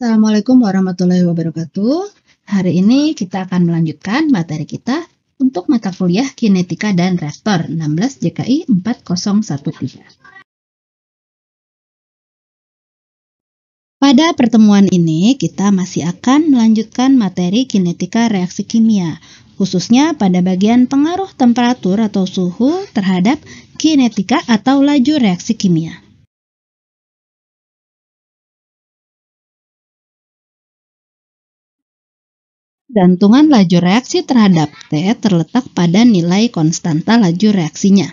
Assalamualaikum warahmatullahi wabarakatuh. Hari ini kita akan melanjutkan materi kita untuk mata kuliah Kinetika dan Reaktor 16 JKI 4013. Pada pertemuan ini kita masih akan melanjutkan materi kinetika reaksi kimia, khususnya pada bagian pengaruh temperatur atau suhu terhadap kinetika atau laju reaksi kimia. Gantungan laju reaksi terhadap T terletak pada nilai konstanta laju reaksinya,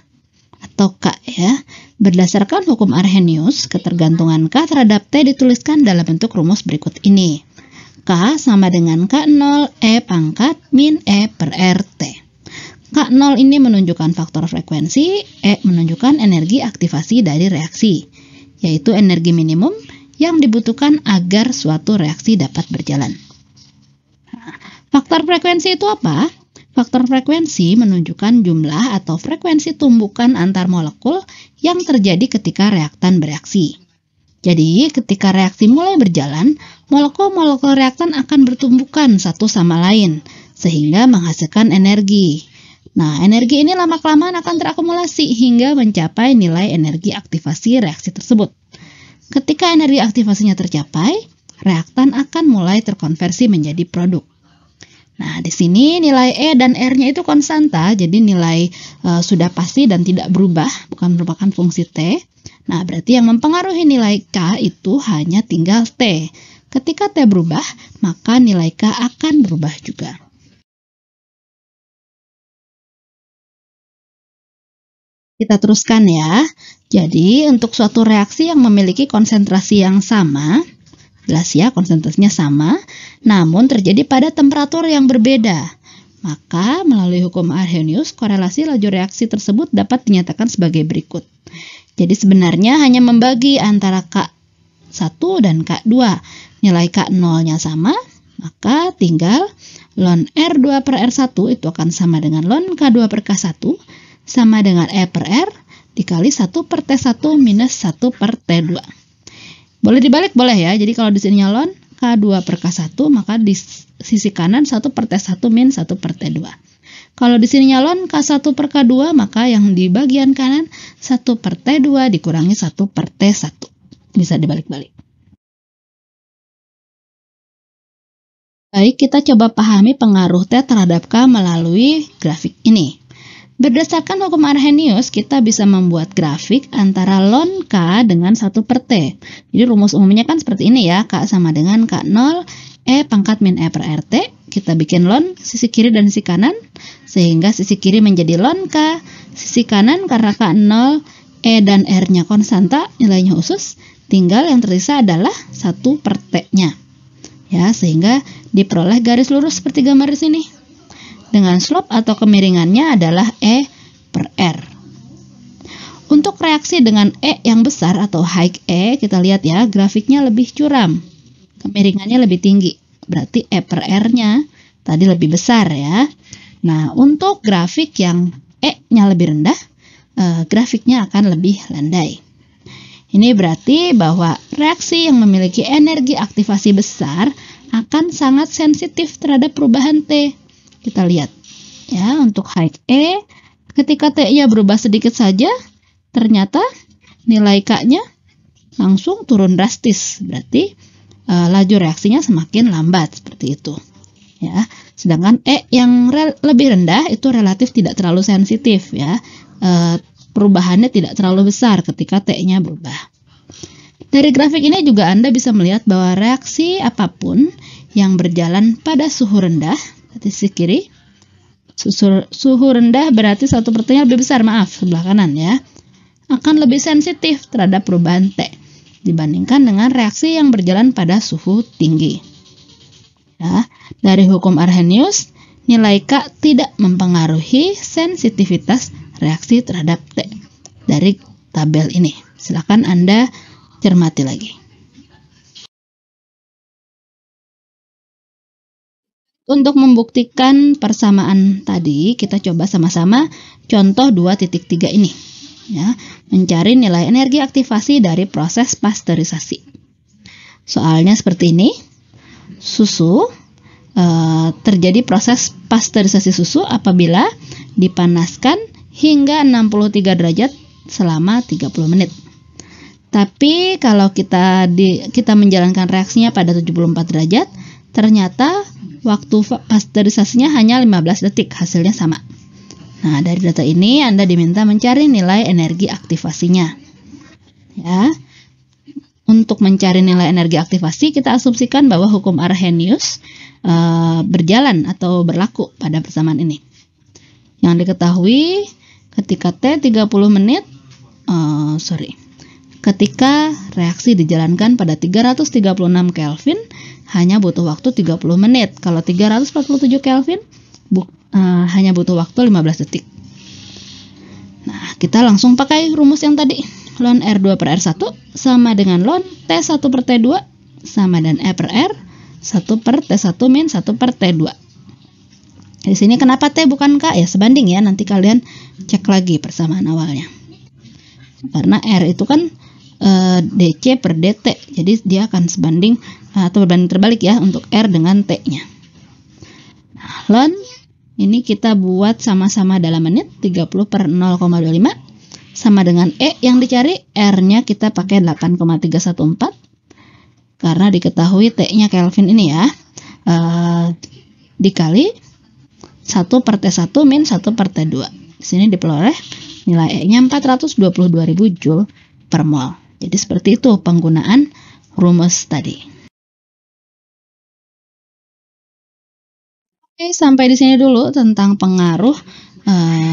atau K ya. Berdasarkan hukum Arrhenius, ketergantungan K terhadap T dituliskan dalam bentuk rumus berikut ini. K sama dengan K0 E pangkat min E per RT. K0 ini menunjukkan faktor frekuensi, E menunjukkan energi aktivasi dari reaksi, yaitu energi minimum yang dibutuhkan agar suatu reaksi dapat berjalan. Faktor frekuensi itu apa? Faktor frekuensi menunjukkan jumlah atau frekuensi tumbukan antar molekul yang terjadi ketika reaktan bereaksi. Jadi, ketika reaksi mulai berjalan, molekul-molekul reaktan akan bertumbukan satu sama lain, sehingga menghasilkan energi. Nah, energi ini lama-kelamaan akan terakumulasi hingga mencapai nilai energi aktivasi reaksi tersebut. Ketika energi aktivasinya tercapai, reaktan akan mulai terkonversi menjadi produk. Nah, di sini nilai E dan R-nya itu konstanta, jadi nilai sudah pasti dan tidak berubah, bukan merupakan fungsi T. Nah, berarti yang mempengaruhi nilai K itu hanya tinggal T. Ketika T berubah, maka nilai K akan berubah juga. Kita teruskan ya. Jadi, untuk suatu reaksi yang memiliki konsentrasi yang sama, jelas ya, konsentrasinya sama, namun terjadi pada temperatur yang berbeda. Maka, melalui hukum Arrhenius, korelasi laju reaksi tersebut dapat dinyatakan sebagai berikut. Jadi sebenarnya hanya membagi antara K1 dan K2. Nilai K0-nya sama, maka tinggal ln R2 per R1 itu akan sama dengan ln K2 per K1, sama dengan E per R, dikali 1 per T1 minus 1 per T2. Boleh dibalik, boleh ya. Jadi kalau di sini ln K2 per K1, maka di sisi kanan 1 per T1 min 1 per T2. Kalau di sini ln K1 per K2, maka yang di bagian kanan 1 per T2 dikurangi 1 per T1. Bisa dibalik-balik. Baik, kita coba pahami pengaruh T terhadap K melalui grafik ini. Berdasarkan hukum Arrhenius, kita bisa membuat grafik antara ln K dengan 1 per T. Jadi rumus umumnya kan seperti ini ya, K sama dengan K0 E pangkat min E per RT. Kita bikin ln sisi kiri dan sisi kanan, sehingga sisi kiri menjadi ln K, sisi kanan karena K0, E dan R-nya konstanta, nilainya usus, tinggal yang tersisa adalah 1 per T-nya. Ya, sehingga diperoleh garis lurus seperti gambar di sini. Dengan slope atau kemiringannya adalah E per R. Untuk reaksi dengan E yang besar atau high E, kita lihat ya, grafiknya lebih curam. Kemiringannya lebih tinggi. Berarti E per R-nya tadi lebih besar ya. Nah, untuk grafik yang E-nya lebih rendah, grafiknya akan lebih landai. Ini berarti bahwa reaksi yang memiliki energi aktivasi besar akan sangat sensitif terhadap perubahan T. Kita lihat ya, untuk high E, ketika T-nya berubah sedikit saja, ternyata nilai K-nya langsung turun drastis. Berarti laju reaksinya semakin lambat seperti itu. Ya, sedangkan E yang lebih rendah itu relatif tidak terlalu sensitif ya. Perubahannya tidak terlalu besar ketika T-nya berubah. Dari grafik ini juga Anda bisa melihat bahwa reaksi apapun yang berjalan pada suhu rendah, di sisi kiri, suhu rendah berarti 1 per T-nya lebih besar, maaf, sebelah kanan ya, akan lebih sensitif terhadap perubahan T dibandingkan dengan reaksi yang berjalan pada suhu tinggi. Ya, dari hukum Arrhenius, nilai K tidak mempengaruhi sensitivitas reaksi terhadap T. Dari tabel ini, silakan Anda cermati lagi. Untuk membuktikan persamaan tadi, kita coba sama-sama contoh 2.3 ini. Ya, mencari nilai energi aktivasi dari proses pasteurisasi. Soalnya seperti ini. Susu, terjadi proses pasteurisasi susu apabila dipanaskan hingga 63 derajat selama 30 menit. Tapi kalau kita menjalankan reaksinya pada 74 derajat, ternyata waktu pasteurisasinya hanya 15 detik, hasilnya sama. Nah, dari data ini Anda diminta mencari nilai energi aktivasinya. Ya. Untuk mencari nilai energi aktivasi, kita asumsikan bahwa hukum Arrhenius berjalan atau berlaku pada persamaan ini. Yang diketahui ketika T 30 menit, ketika reaksi dijalankan pada 336 Kelvin hanya butuh waktu 30 menit. Kalau 347 Kelvin hanya butuh waktu 15 detik. Nah, kita langsung pakai rumus yang tadi. Ln R2 per R1 sama dengan ln T1 per T2 sama dengan E per R 1 per T1 min 1 per T2. Di sini kenapa T bukan K? Ya sebanding ya, nanti kalian cek lagi persamaan awalnya. Karena R itu kan DC per DT, jadi dia akan sebanding atau berbanding terbalik ya untuk R dengan T-nya. Nah, ln ini kita buat sama-sama dalam menit, 30 per 0,25 sama dengan E yang dicari, R-nya kita pakai 8,314 karena diketahui T-nya Kelvin ini ya, dikali 1 per T1 min 1 per T2. Di sini diperoleh nilai E-nya 422.000 Joule per mol. Jadi seperti itu penggunaan rumus tadi. Oke, sampai di sini dulu tentang pengaruh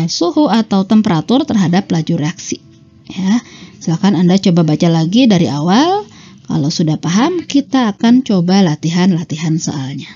suhu atau temperatur terhadap laju reaksi. Ya, silakan Anda coba baca lagi dari awal. Kalau sudah paham, kita akan coba latihan-latihan soalnya.